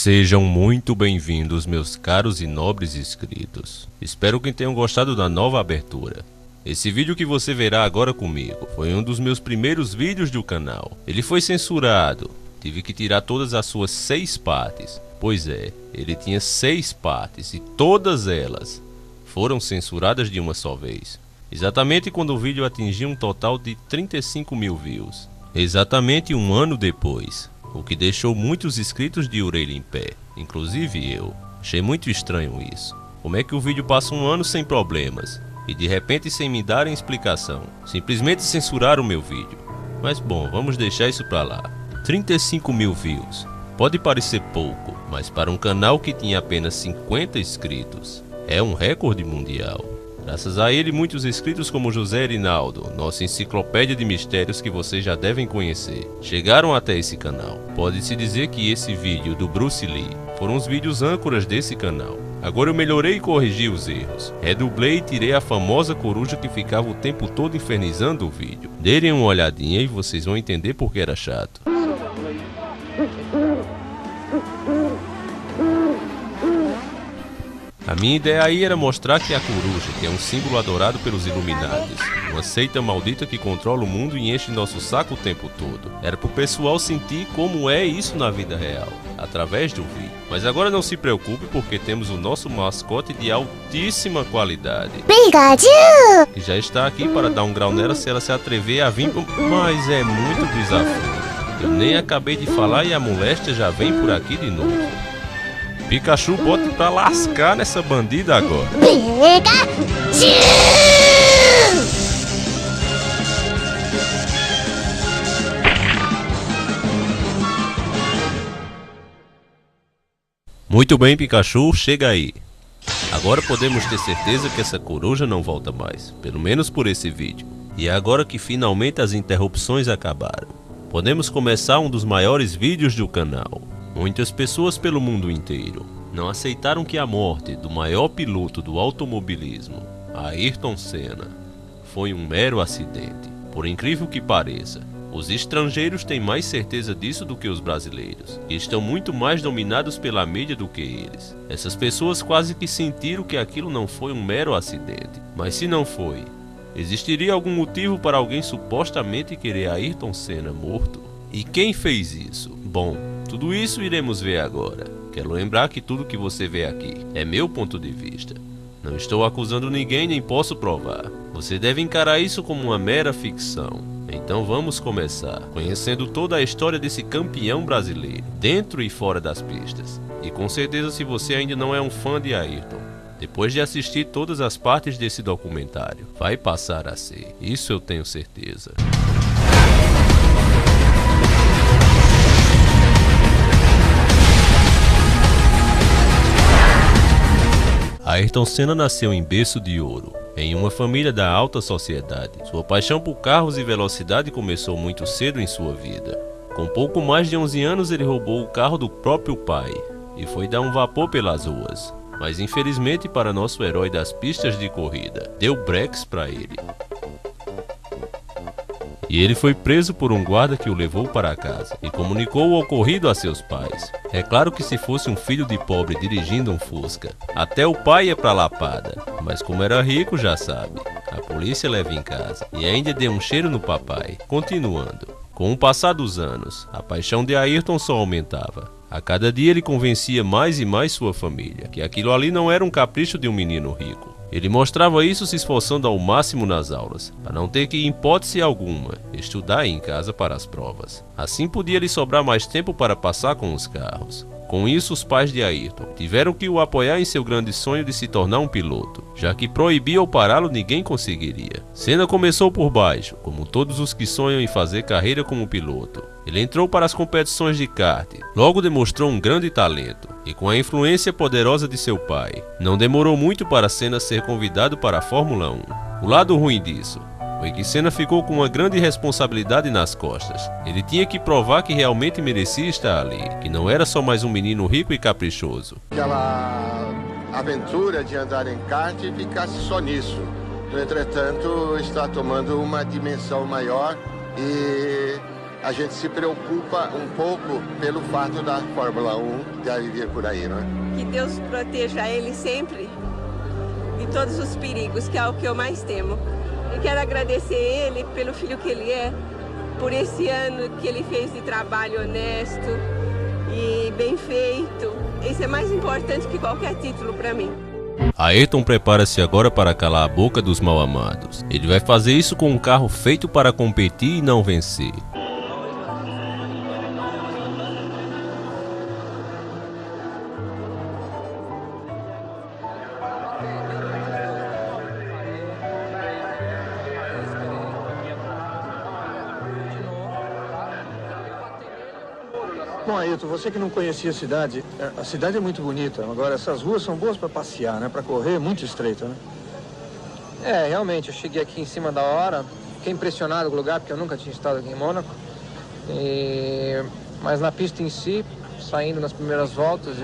Sejam muito bem-vindos, meus caros e nobres inscritos. Espero que tenham gostado da nova abertura. Esse vídeo que você verá agora comigo foi um dos meus primeiros vídeos do canal. Ele foi censurado, tive que tirar todas as suas 6 partes. Pois é, ele tinha 6 partes e todas elas foram censuradas de uma só vez. Exatamente quando o vídeo atingiu um total de 35 mil views. Exatamente um ano depois. O que deixou muitos inscritos de orelha em pé, inclusive eu. Achei muito estranho isso. Como é que o vídeo passa um ano sem problemas e de repente sem me darem explicação? Simplesmente censuraram o meu vídeo. Mas bom, vamos deixar isso pra lá. 35 mil views. Pode parecer pouco, mas para um canal que tinha apenas 50 inscritos, é um recorde mundial. Graças a ele, muitos inscritos como José Rinaldo, nossa enciclopédia de mistérios que vocês já devem conhecer, chegaram até esse canal. Pode-se dizer que esse vídeo do Bruce Lee foram os vídeos âncoras desse canal. Agora eu melhorei e corrigi os erros. Redublei e tirei a famosa coruja que ficava o tempo todo infernizando o vídeo. Deem uma olhadinha e vocês vão entender porque era chato. A minha ideia aí era mostrar que a coruja, que é um símbolo adorado pelos Illuminatis, uma seita maldita que controla o mundo e enche nosso saco o tempo todo, era pro pessoal sentir como é isso na vida real, através do vídeo. Mas agora não se preocupe porque temos o nosso mascote de altíssima qualidade, Pikachu! Que já está aqui para dar um grau nela se ela se atrever a vir, mas é muito desafio. Eu nem acabei de falar e a moléstia já vem por aqui de novo. Pikachu, bota pra lascar nessa bandida agora. Pikachu! Muito bem, Pikachu, chega aí. Agora podemos ter certeza que essa coruja não volta mais, pelo menos por esse vídeo. E é agora que finalmente as interrupções acabaram, podemos começar um dos maiores vídeos do canal. Muitas pessoas pelo mundo inteiro não aceitaram que a morte do maior piloto do automobilismo, Ayrton Senna, foi um mero acidente. Por incrível que pareça, os estrangeiros têm mais certeza disso do que os brasileiros, e estão muito mais dominados pela mídia do que eles. Essas pessoas quase que sentiram que aquilo não foi um mero acidente. Mas se não foi, existiria algum motivo para alguém supostamente querer Ayrton Senna morto? E quem fez isso? Bom, tudo isso iremos ver agora. Quero lembrar que tudo que você vê aqui é meu ponto de vista. Não estou acusando ninguém nem posso provar. Você deve encarar isso como uma mera ficção. Então vamos começar conhecendo toda a história desse campeão brasileiro, dentro e fora das pistas. E com certeza, se você ainda não é um fã de Ayrton, depois de assistir todas as partes desse documentário, vai passar a ser. Isso eu tenho certeza. Ayrton Senna nasceu em berço de ouro, em uma família da alta sociedade. Sua paixão por carros e velocidade começou muito cedo em sua vida. Com pouco mais de 11 anos ele roubou o carro do próprio pai e foi dar um vapor pelas ruas. Mas infelizmente para nosso herói das pistas de corrida, deu breques para ele. E ele foi preso por um guarda que o levou para casa e comunicou o ocorrido a seus pais. É claro que se fosse um filho de pobre dirigindo um Fusca, até o pai ia pra lapada, mas como era rico, já sabe, a polícia leva em casa e ainda deu um cheiro no papai. Continuando, com o passar dos anos, a paixão de Ayrton só aumentava. A cada dia ele convencia mais e mais sua família que aquilo ali não era um capricho de um menino rico. Ele mostrava isso se esforçando ao máximo nas aulas, para não ter que, em hipótese alguma, estudar em casa para as provas. Assim podia lhe sobrar mais tempo para passar com os carros. Com isso, os pais de Ayrton tiveram que o apoiar em seu grande sonho de se tornar um piloto, já que proibir ou pará-lo ninguém conseguiria. Senna começou por baixo, como todos os que sonham em fazer carreira como piloto. Ele entrou para as competições de kart, logo demonstrou um grande talento, e com a influência poderosa de seu pai, não demorou muito para Senna ser convidado para a Fórmula 1. O lado ruim disso foi que Senna ficou com uma grande responsabilidade nas costas. Ele tinha que provar que realmente merecia estar ali, que não era só mais um menino rico e caprichoso. Aquela aventura de andar em kart e ficasse só nisso. No entretanto, está tomando uma dimensão maior e a gente se preocupa um pouco pelo fato da Fórmula 1 de vir por aí, não é? Que Deus proteja ele sempre de todos os perigos, que é o que eu mais temo. Eu quero agradecer ele pelo filho que ele é, por esse ano que ele fez de trabalho honesto e bem feito. Isso é mais importante que qualquer título para mim. Ayrton prepara-se agora para calar a boca dos mal-amados. Ele vai fazer isso com um carro feito para competir e não vencer. Bom, Ayrton, você que não conhecia a cidade é muito bonita. Agora, essas ruas são boas para passear, né? Para correr, muito estreita, né? É, realmente, eu cheguei aqui em cima da hora, fiquei impressionado com o lugar, porque eu nunca tinha estado aqui em Mônaco. Mas na pista em si, saindo nas primeiras voltas,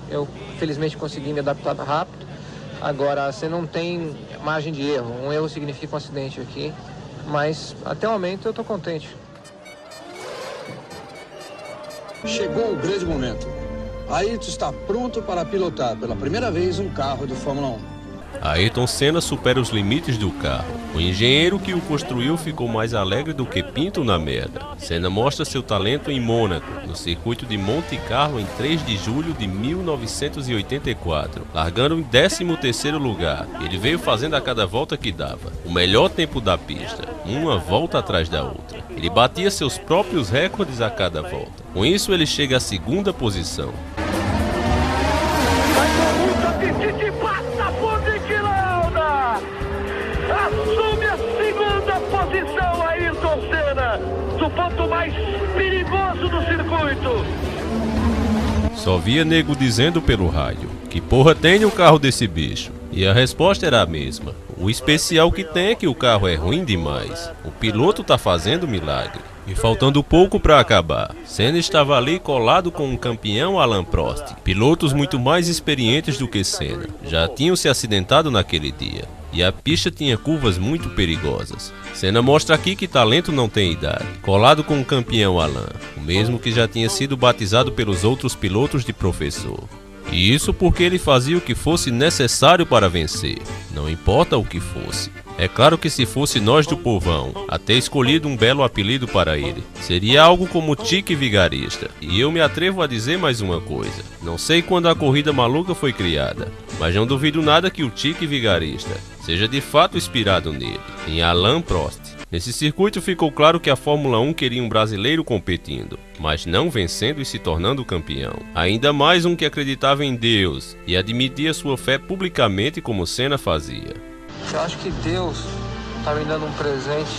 eu felizmente consegui me adaptar rápido. Agora, você não tem margem de erro, um erro significa um acidente aqui, mas até o momento eu estou contente. Chegou o grande momento. Ayrton está pronto para pilotar pela primeira vez um carro de Fórmula 1. Ayrton Senna supera os limites do carro. O engenheiro que o construiu ficou mais alegre do que pinto na merda. Senna mostra seu talento em Mônaco, no circuito de Monte Carlo em 3 de julho de 1984, largando em 13º lugar. Ele veio fazendo a cada volta que dava o melhor tempo da pista, uma volta atrás da outra. Ele batia seus próprios recordes a cada volta. Com isso, ele chega à 2ª posição. Assume a 2ª posição, Ayrton Senna, do ponto mais perigoso do circuito. Só via nego dizendo pelo rádio: que porra tem o carro desse bicho? E a resposta era a mesma: o especial que tem é que o carro é ruim demais. O piloto tá fazendo milagre. E faltando pouco para acabar, Senna estava ali colado com o campeão Alain Prost. Pilotos muito mais experientes do que Senna já tinham se acidentado naquele dia. E a pista tinha curvas muito perigosas. Senna mostra aqui que talento não tem idade. Colado com o campeão Alain, o mesmo que já tinha sido batizado pelos outros pilotos de professor. E isso porque ele fazia o que fosse necessário para vencer, não importa o que fosse. É claro que se fosse nós do povão, até escolhido um belo apelido para ele. Seria algo como Tique Vigarista. E eu me atrevo a dizer mais uma coisa. Não sei quando a corrida maluca foi criada, mas não duvido nada que o Tique Vigarista seja de fato inspirado nele, em Alain Prost. Nesse circuito ficou claro que a Fórmula 1 queria um brasileiro competindo, mas não vencendo e se tornando campeão. Ainda mais um que acreditava em Deus e admitia sua fé publicamente como Senna fazia. Eu acho que Deus está me dando um presente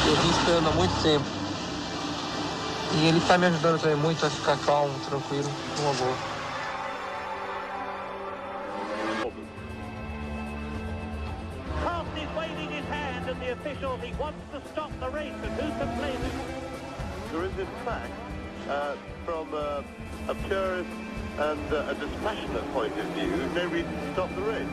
que eu vim esperando há muito tempo. E Ele está me ajudando também muito a ficar calmo, tranquilo, numa boa. There is, in fact, from a purist and a dispassionate point of view, no reason to stop the race.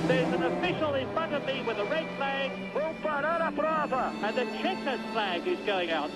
There's an official in front of me with a red flag. Vou parar a prova. And the checkered flag is going out.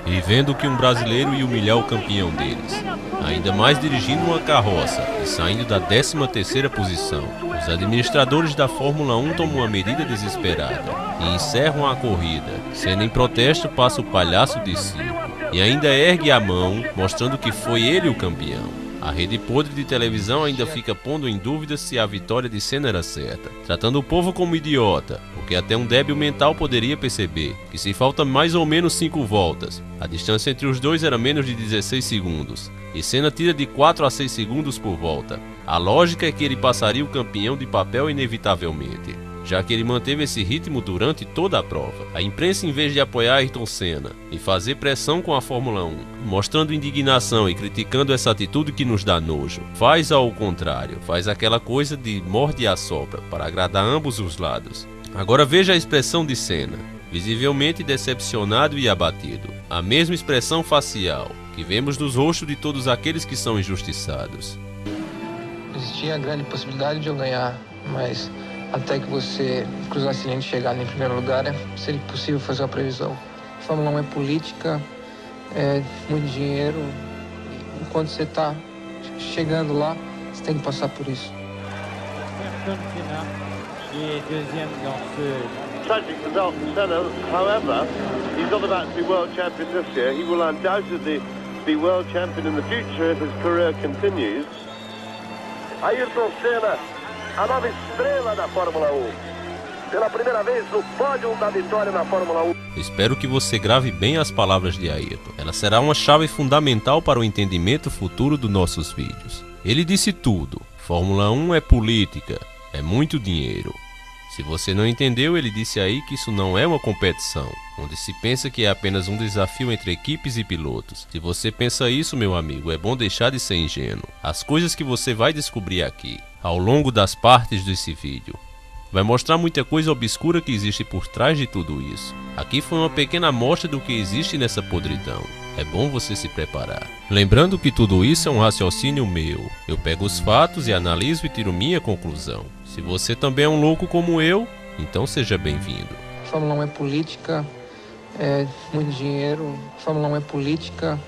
E vendo que um brasileiro ia humilhar o campeão deles, ainda mais dirigindo uma carroça e saindo da 13ª posição, os administradores da Fórmula 1 tomam uma medida desesperada e encerram a corrida. Senna em protesto passa o palhaço de circo e ainda ergue a mão, mostrando que foi ele o campeão. A rede podre de televisão ainda fica pondo em dúvida se a vitória de Senna era certa, tratando o povo como idiota, porque até um débil mental poderia perceber que se falta mais ou menos 5 voltas, a distância entre os dois era menos de 16 segundos, e Senna tira de 4 a 6 segundos por volta. A lógica é que ele passaria o campeão de papel inevitavelmente, já que ele manteve esse ritmo durante toda a prova. A imprensa, em vez de apoiar Ayrton Senna e fazer pressão com a Fórmula 1, mostrando indignação e criticando essa atitude que nos dá nojo, faz ao contrário, faz aquela coisa de morde e assopra, para agradar ambos os lados. Agora veja a expressão de Senna, visivelmente decepcionado e abatido. A mesma expressão facial que vemos nos rostos de todos aqueles que são injustiçados. Existia a grande possibilidade de eu ganhar, mas até que você cruzar essa linha e chegar ali em primeiro lugar, seria impossível fazer uma previsão. A Fórmula 1 é política, é muito dinheiro. Enquanto você está chegando lá, você tem que passar por isso. Tragic result for Senna. However, he's not about to be world champion this year. He will undoubtedly be world champion in the future if his career continues. Ayrton Senna, a nova estrela da Fórmula 1. Pela primeira vez no pódio da vitória na Fórmula 1. Espero que você grave bem as palavras de Ayrton. Ela será uma chave fundamental para o entendimento futuro dos nossos vídeos. Ele disse tudo. Fórmula 1 é política, é muito dinheiro. Se você não entendeu, ele disse aí que isso não é uma competição, onde se pensa que é apenas um desafio entre equipes e pilotos. Se você pensa isso, meu amigo, é bom deixar de ser ingênuo. As coisas que você vai descobrir aqui, ao longo das partes desse vídeo, vai mostrar muita coisa obscura que existe por trás de tudo isso. Aqui foi uma pequena amostra do que existe nessa podridão. É bom você se preparar. Lembrando que tudo isso é um raciocínio meu. Eu pego os fatos e analiso e tiro minha conclusão. Se você também é um louco como eu, então seja bem-vindo. A Fórmula 1 é política, é muito dinheiro. A Fórmula 1 é política,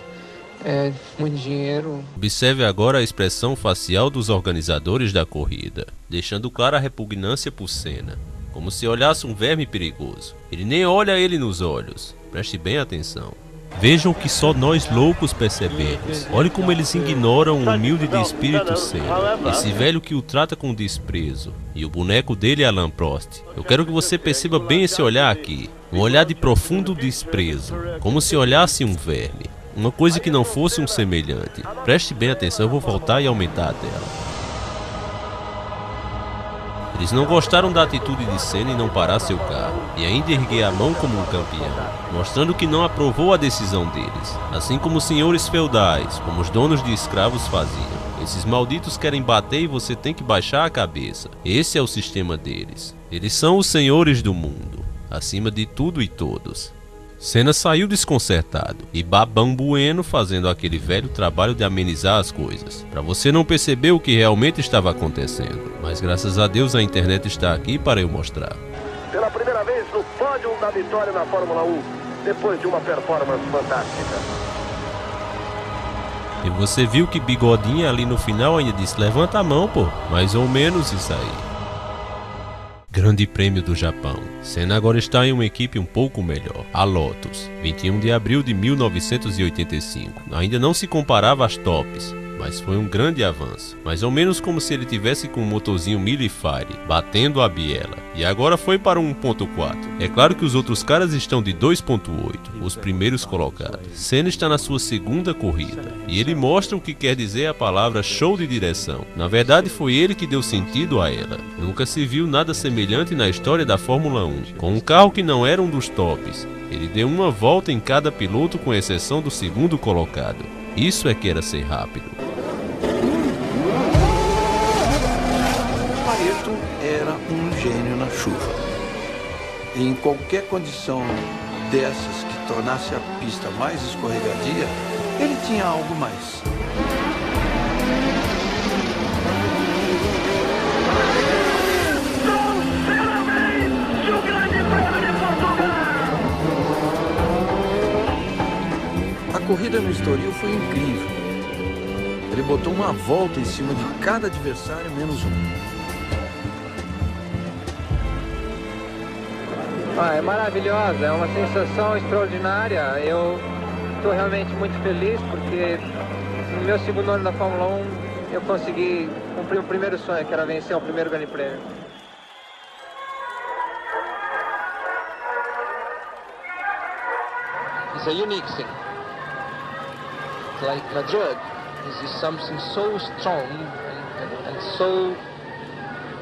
é muito dinheiro. Observe agora a expressão facial dos organizadores da corrida, deixando clara a repugnância por Senna, como se olhasse um verme perigoso. Ele nem olha ele nos olhos. Preste bem atenção. Vejam que só nós loucos percebemos. Olhe como eles ignoram o humilde de espírito Senna, esse velho que o trata com desprezo, e o boneco dele é Alain Prost. Eu quero que você perceba bem esse olhar aqui, um olhar de profundo desprezo, como se olhasse um verme, uma coisa que não fosse um semelhante. Preste bem atenção, eu vou voltar e aumentar a tela. Eles não gostaram da atitude de Senna em não parar seu carro e ainda erguer a mão como um campeão, mostrando que não aprovou a decisão deles, assim como os senhores feudais, como os donos de escravos faziam. Esses malditos querem bater e você tem que baixar a cabeça. Esse é o sistema deles. Eles são os senhores do mundo, acima de tudo e todos. Senna saiu desconcertado e Babão Bueno fazendo aquele velho trabalho de amenizar as coisas, para você não perceber o que realmente estava acontecendo. Mas graças a Deus a internet está aqui para eu mostrar. Pela primeira vez no pódio da vitória na Fórmula 1, depois de uma performance fantástica. E você viu que Bigodinha ali no final ainda disse: levanta a mão, pô. Mais ou menos isso aí. Grande Prêmio do Japão. Senna agora está em uma equipe um pouco melhor, a Lotus. 21 de abril de 1985. Ainda não se comparava às tops, mas foi um grande avanço. Mais ou menos como se ele tivesse com um motorzinho Millifire, batendo a biela. E agora foi para 1.4. É claro que os outros caras estão de 2.8, os primeiros colocados. Senna está na sua segunda corrida, e ele mostra o que quer dizer a palavra show de direção. Na verdade foi ele que deu sentido a ela. Nunca se viu nada semelhante na história da Fórmula 1. Com um carro que não era um dos tops, ele deu uma volta em cada piloto com exceção do segundo colocado. Isso é que era ser rápido. Ayrton era um gênio na chuva. E em qualquer condição dessas que tornasse a pista mais escorregadia, ele tinha algo mais. A corrida no Estoril foi incrível. Ele botou uma volta em cima de cada adversário menos um. É maravilhosa, é uma sensação extraordinária. Eu estou realmente muito feliz porque no meu segundo ano da Fórmula 1 eu consegui cumprir o primeiro sonho, que era vencer o primeiro Grande Prêmio. It's a unique thing. It's like a drug. This is something so strong and so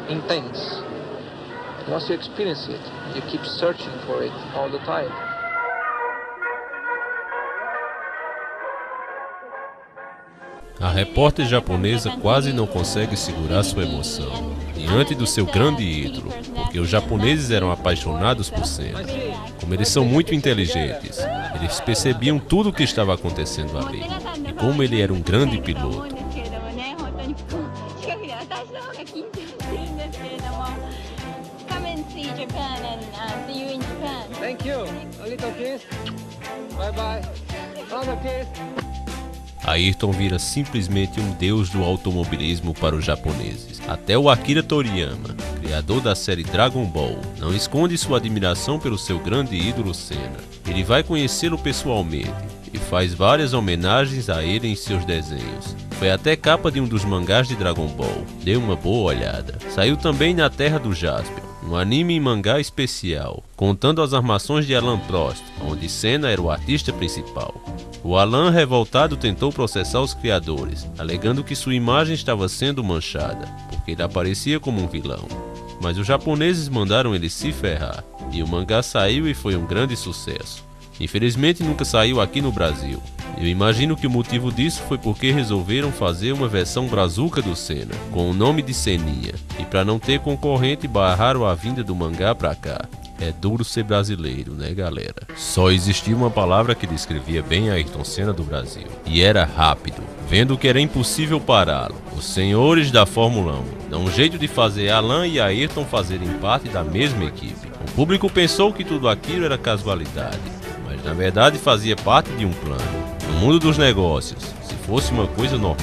intense. Once you experience it, you keep searching for it all the time. A repórter japonesa quase não consegue segurar sua emoção diante do seu grande ídolo, porque os japoneses eram apaixonados por Senna. Como eles são muito inteligentes, eles percebiam tudo o que estava acontecendo ali, e como ele era um grande piloto. see Japan and see you in Japan. Thank you. A little kiss. Bye bye. Another kiss. Ayrton vira simplesmente um deus do automobilismo para os japoneses. Até o Akira Toriyama, criador da série Dragon Ball, não esconde sua admiração pelo seu grande ídolo Senna. Ele vai conhecê-lo pessoalmente e faz várias homenagens a ele em seus desenhos. Foi até capa de um dos mangás de Dragon Ball. Dê uma boa olhada. Saiu também na Terra do Jaspion, um anime em mangá especial, contando as armações de Alan Prost, onde Senna era o artista principal. O Alan, revoltado, tentou processar os criadores, alegando que sua imagem estava sendo manchada, porque ele aparecia como um vilão. Mas os japoneses mandaram ele se ferrar, e o mangá saiu e foi um grande sucesso. Infelizmente nunca saiu aqui no Brasil. Eu imagino que o motivo disso foi porque resolveram fazer uma versão brazuca do Senna, com o nome de Seninha, e para não ter concorrente barraram a vinda do mangá pra cá. É duro ser brasileiro, né, galera? Só existia uma palavra que descrevia bem a Ayrton Senna do Brasil, e era rápido. Vendo que era impossível pará-lo, os senhores da Fórmula 1 dão um jeito de fazer Alan e Ayrton fazerem parte da mesma equipe. O público pensou que tudo aquilo era casualidade, mas na verdade fazia parte de um plano. No mundo dos negócios, se fosse uma coisa normal,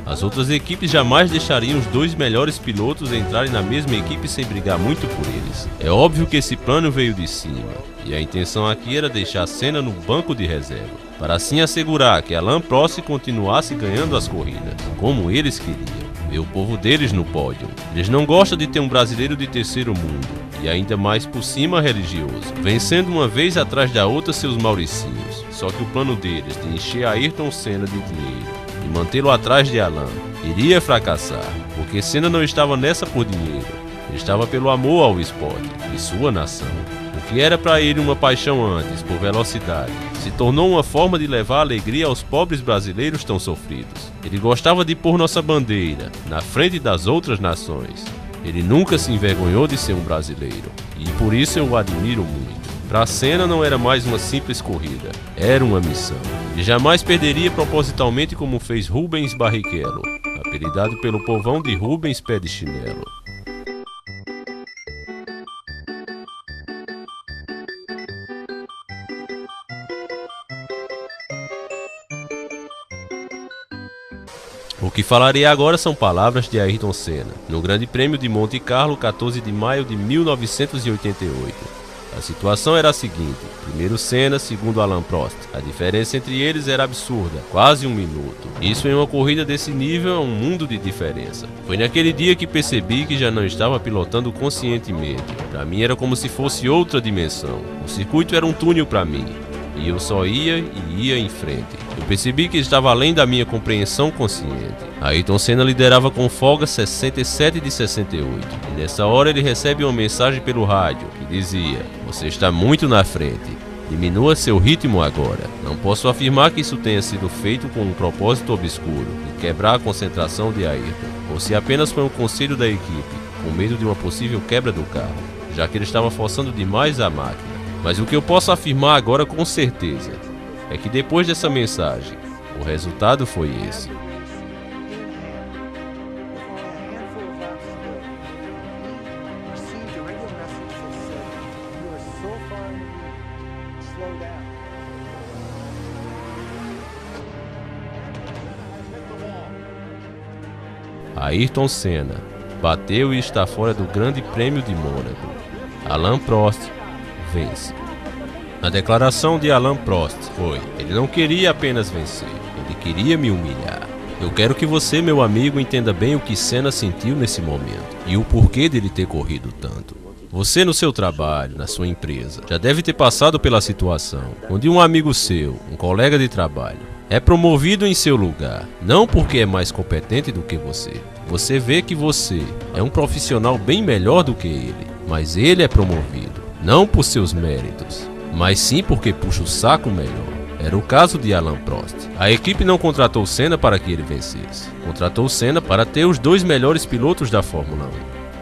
as outras equipes jamais deixariam os dois melhores pilotos entrarem na mesma equipe sem brigar muito por eles. É óbvio que esse plano veio de cima, e a intenção aqui era deixar Senna no banco de reserva, para assim assegurar que Alan Prost continuasse ganhando as corridas, como eles queriam. Ver o povo deles no pódio. Eles não gostam de ter um brasileiro de terceiro mundo, e ainda mais por cima religioso, vencendo uma vez atrás da outra seus Mauricinhos. Só que o plano deles de encher Ayrton Senna de dinheiro e mantê-lo atrás de Alan iria fracassar, porque Senna não estava nessa por dinheiro, ele estava pelo amor ao esporte e sua nação. O que era para ele uma paixão antes por velocidade, se tornou uma forma de levar alegria aos pobres brasileiros tão sofridos. Ele gostava de pôr nossa bandeira na frente das outras nações. Ele nunca se envergonhou de ser um brasileiro, e por isso eu o admiro muito. Para Senna não era mais uma simples corrida, era uma missão. E jamais perderia propositalmente como fez Rubens Barrichello, apelidado pelo povão de Rubens Pé de Chinelo. O que falarei agora são palavras de Ayrton Senna, no Grande Prêmio de Monte Carlo, 14 de maio de 1988. A situação era a seguinte: primeiro Senna, segundo Alan Prost. A diferença entre eles era absurda, quase 1 minuto. Isso em uma corrida desse nível é um mundo de diferença. Foi naquele dia que percebi que já não estava pilotando conscientemente. Para mim era como se fosse outra dimensão. O circuito era um túnel para mim, e eu só ia e ia em frente. Eu percebi que estava além da minha compreensão consciente. Ayrton Senna liderava com folga 67 de 68, e nessa hora ele recebe uma mensagem pelo rádio que dizia: "Você está muito na frente, diminua seu ritmo agora." Não posso afirmar que isso tenha sido feito com um propósito obscuro de quebrar a concentração de Ayrton, ou se apenas foi um conselho da equipe, com medo de uma possível quebra do carro, já que ele estava forçando demais a máquina. Mas o que eu posso afirmar agora com certeza é que depois dessa mensagem, o resultado foi esse. Ayrton Senna bateu e está fora do Grande Prêmio de Mônaco. Alan Prost vence. A declaração de Alan Prost foi: ele não queria apenas vencer, ele queria me humilhar. Eu quero que você, meu amigo, entenda bem o que Senna sentiu nesse momento e o porquê dele ter corrido tanto. Você no seu trabalho, na sua empresa, já deve ter passado pela situação onde um amigo seu, um colega de trabalho, é promovido em seu lugar, não porque é mais competente do que você. Você vê que você é um profissional bem melhor do que ele, mas ele é promovido, não por seus méritos, mas sim porque puxa o saco melhor. Era o caso de Alan Prost. A equipe não contratou Senna para que ele vencesse. Contratou Senna para ter os 2 melhores pilotos da Fórmula 1,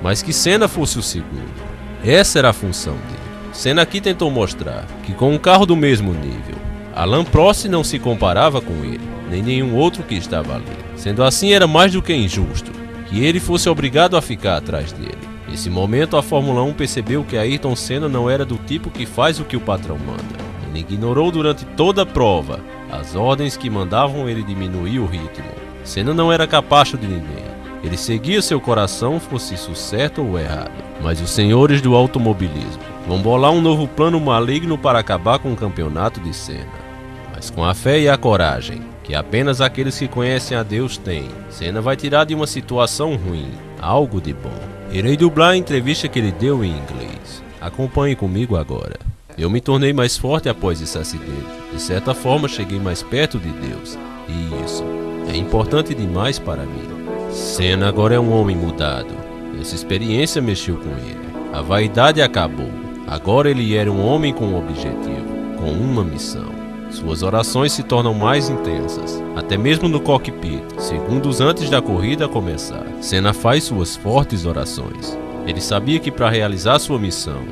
mas que Senna fosse o segundo. Essa era a função dele. Senna aqui tentou mostrar que com um carro do mesmo nível, Alan Prost não se comparava com ele, nem nenhum outro que estava ali. Sendo assim, era mais do que injusto que ele fosse obrigado a ficar atrás dele. Nesse momento, a Fórmula 1 percebeu que Ayrton Senna não era do tipo que faz o que o patrão manda. Ele ignorou durante toda a prova as ordens que mandavam ele diminuir o ritmo. Senna não era capacho de ninguém. Ele seguia seu coração, fosse isso certo ou errado. Mas os senhores do automobilismo vão bolar um novo plano maligno para acabar com o campeonato de Senna. Mas com a fé e a coragem que apenas aqueles que conhecem a Deus têm, Senna vai tirar de uma situação ruim algo de bom. Irei dublar a entrevista que ele deu em inglês. Acompanhe comigo agora. Eu me tornei mais forte após esse acidente. De certa forma, cheguei mais perto de Deus. E isso é importante demais para mim. Senna agora é um homem mudado. Essa experiência mexeu com ele. A vaidade acabou. Agora ele era um homem com um objetivo, com uma missão. Suas orações se tornam mais intensas, até mesmo no cockpit, segundos antes da corrida começar. Senna faz suas fortes orações. Ele sabia que para realizar sua missão,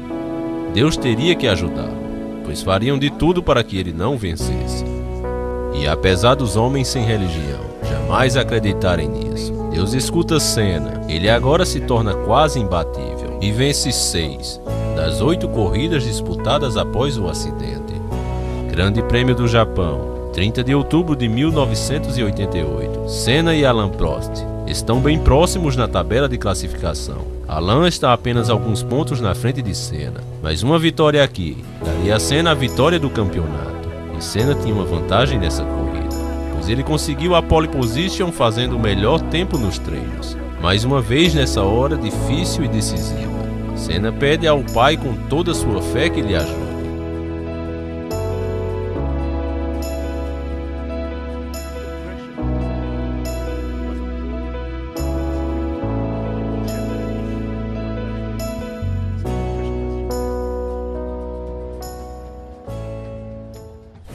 Deus teria que ajudá-lo, pois fariam de tudo para que ele não vencesse. E apesar dos homens sem religião jamais acreditarem nisso, Deus escuta Senna. Ele agora se torna quase imbatível e vence 6 das 8 corridas disputadas após o acidente. Grande Prêmio do Japão, 30 de outubro de 1988. Senna e Alain Prost estão bem próximos na tabela de classificação. Alain está apenas alguns pontos na frente de Senna, mas uma vitória aqui daria a Senna a vitória do campeonato. E Senna tinha uma vantagem nessa corrida, pois ele conseguiu a pole position fazendo o melhor tempo nos treinos. Mais uma vez nessa hora difícil e decisiva, Senna pede ao pai com toda a sua fé que lhe ajude.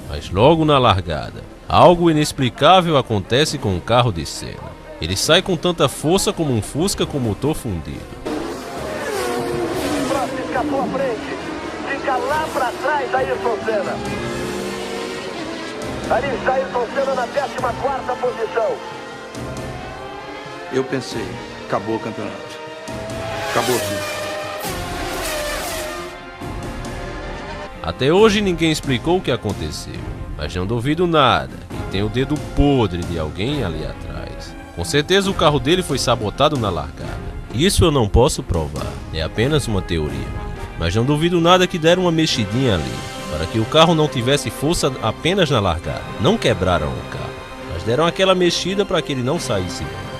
Mas logo na largada, algo inexplicável acontece com o carro de Senna. Ele sai com tanta força como um Fusca com motor fundido. Prost escapou à frente. Fica lá para trás Ayrton Senna. Ali está Ayrton Senna na 14ª posição. Eu pensei, acabou o campeonato. Acabou tudo. Até hoje ninguém explicou o que aconteceu, mas não duvido nada que tem o dedo podre de alguém ali atrás. Com certeza o carro dele foi sabotado na largada. Isso eu não posso provar, é apenas uma teoria. Mas não duvido nada que deram uma mexidinha ali, para que o carro não tivesse força apenas na largada. Não quebraram o carro, mas deram aquela mexida para que ele não saísse bem.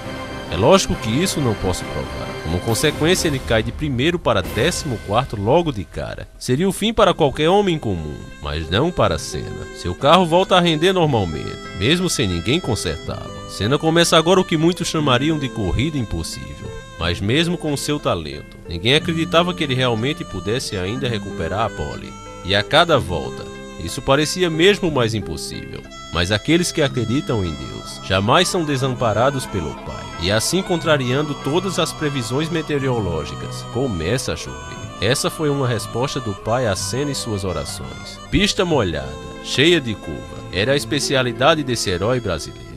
É lógico que isso não posso provar. Como consequência, ele cai de primeiro para 14º logo de cara. Seria o fim para qualquer homem comum, mas não para Senna. Seu carro volta a render normalmente, mesmo sem ninguém consertá-lo. Senna começa agora o que muitos chamariam de corrida impossível. Mas mesmo com seu talento, ninguém acreditava que ele realmente pudesse ainda recuperar a pole. E a cada volta, isso parecia mesmo mais impossível. Mas aqueles que acreditam em Deus jamais são desamparados pelo Pai. E assim, contrariando todas as previsões meteorológicas, começa a chover. Essa foi uma resposta do Pai a Senna e suas orações. Pista molhada, cheia de curva, era a especialidade desse herói brasileiro.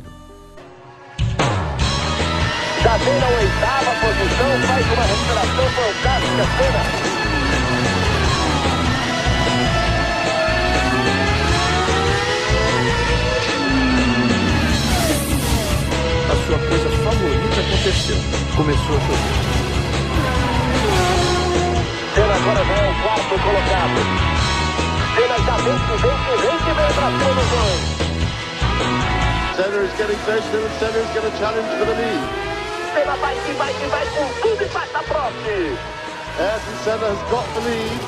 Já vem na 8ª posição, faz uma recuperação fantástica, Senna. A sua coisa favorita aconteceu. Começou a chover. Senna agora já é o 4º colocado. Senna já vem para cima dos dois. Senna is getting close to him, and Senna is going to challenge for the lead. Senna vai com tudo e passa Prost. Ayrton Senna has got the lead.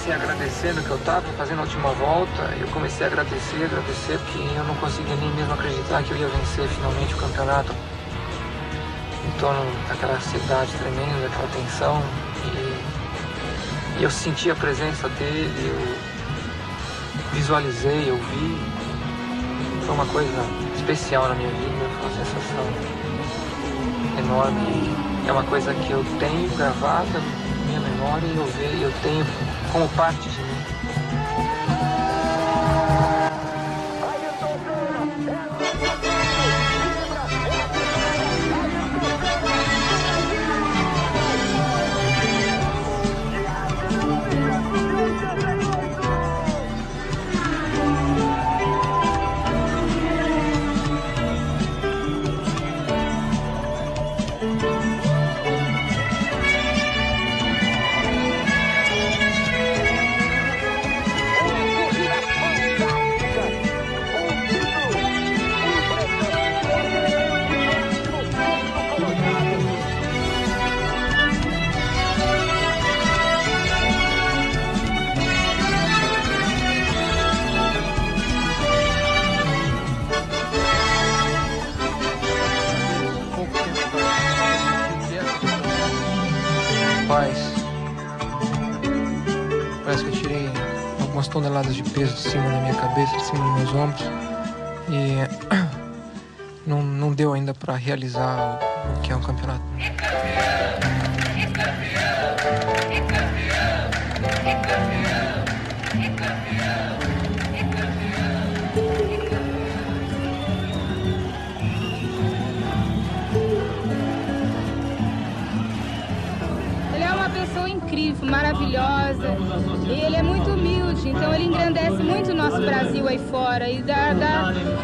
Agradecendo que eu estava fazendo a última volta, eu comecei a agradecer, porque eu não conseguia nem mesmo acreditar que eu ia vencer finalmente o campeonato. Em torno daquela ansiedade tremenda, daquela tensão, e eu senti a presença dele, eu visualizei, eu vi. Foi uma coisa especial na minha vida, foi uma sensação enorme. É uma coisa que eu tenho gravada na minha memória e eu tenho como parte de mim. Ayrton Parece que eu tirei algumas toneladas de peso de cima da minha cabeça, de cima dos meus ombros. E não deu ainda para realizar o que é um campeonato. Incrível, maravilhosa, e ele é muito humilde, então ele engrandece muito o nosso Brasil aí fora e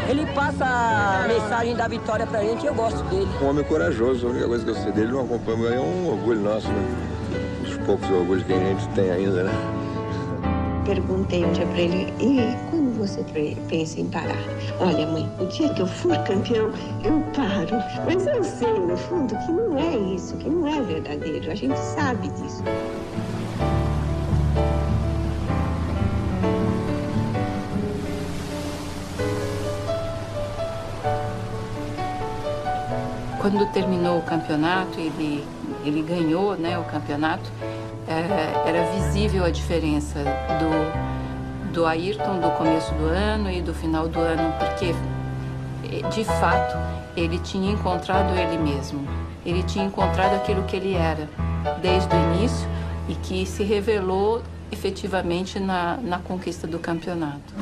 ele passa a mensagem da vitória pra gente e eu gosto dele. Um homem corajoso, a única coisa que eu sei dele não acompanha, é um orgulho nosso, né? Os poucos orgulhos que a gente tem ainda, né? Perguntei um dia pra ele, e quando você pensa em parar? Olha, mãe, o dia que eu for campeão, eu paro. Mas eu sei, no fundo, que não é isso, que não é verdadeiro. A gente sabe disso. Quando terminou o campeonato, ele ganhou, né, o campeonato, era visível a diferença do Ayrton do começo do ano e do final do ano, porque, de fato, ele tinha encontrado ele mesmo. Ele tinha encontrado aquilo que ele era desde o início e que se revelou efetivamente na conquista do campeonato.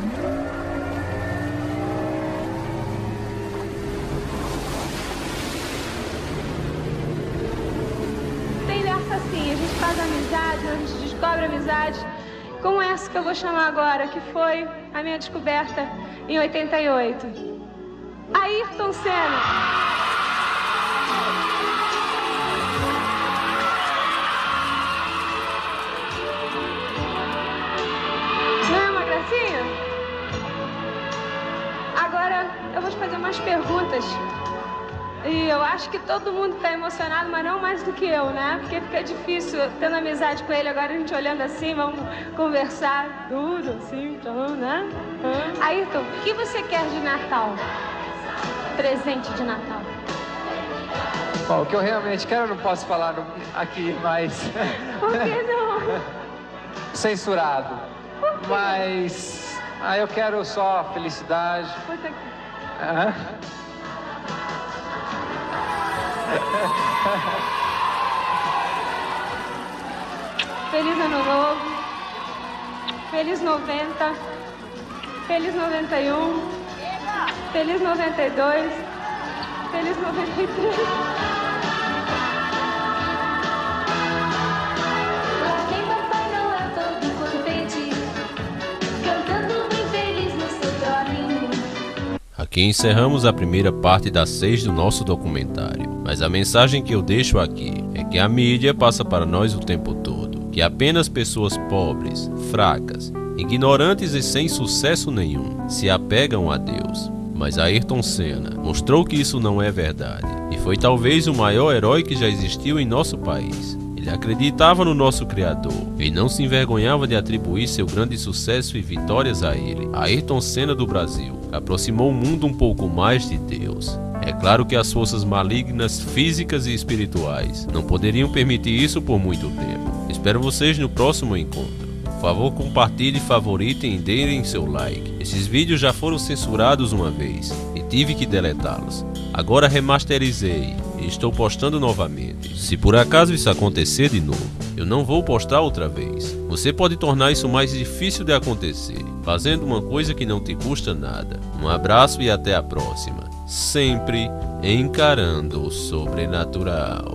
Assim, a gente faz amizade, a gente descobre amizade, como essa que eu vou chamar agora, que foi a minha descoberta em 88. Ayrton Senna. Não é uma gracinha? Agora eu vou te fazer umas perguntas. E eu acho que todo mundo está emocionado, mas não mais do que eu, né? Porque fica difícil, tendo amizade com ele, agora a gente olhando assim, vamos conversar tudo assim, então, né? Ayrton, o que você quer de Natal? Presente de Natal. Bom, o que eu realmente quero eu não posso falar aqui, mas... Por que não? Censurado. Por quê? Mas... eu quero só felicidade. Puta que... Feliz Ano Novo, Feliz 90, Feliz 91, Feliz 92, Feliz 93. Aqui encerramos a primeira parte das 6 do nosso documentário, mas a mensagem que eu deixo aqui é que a mídia passa para nós o tempo todo, que apenas pessoas pobres, fracas, ignorantes e sem sucesso nenhum se apegam a Deus. Mas Ayrton Senna mostrou que isso não é verdade, e foi talvez o maior herói que já existiu em nosso país. Ele acreditava no nosso Criador e não se envergonhava de atribuir seu grande sucesso e vitórias a ele. Ayrton Senna do Brasil aproximou o mundo um pouco mais de Deus. É claro que as forças malignas físicas e espirituais não poderiam permitir isso por muito tempo. Espero vocês no próximo encontro. Por favor, compartilhe, favoritem e deem seu like. Esses vídeos já foram censurados uma vez e tive que deletá-los. Agora remasterizei e estou postando novamente. Se por acaso isso acontecer de novo, eu não vou postar outra vez. Você pode tornar isso mais difícil de acontecer, fazendo uma coisa que não te custa nada. Um abraço e até a próxima. Sempre encarando o sobrenatural.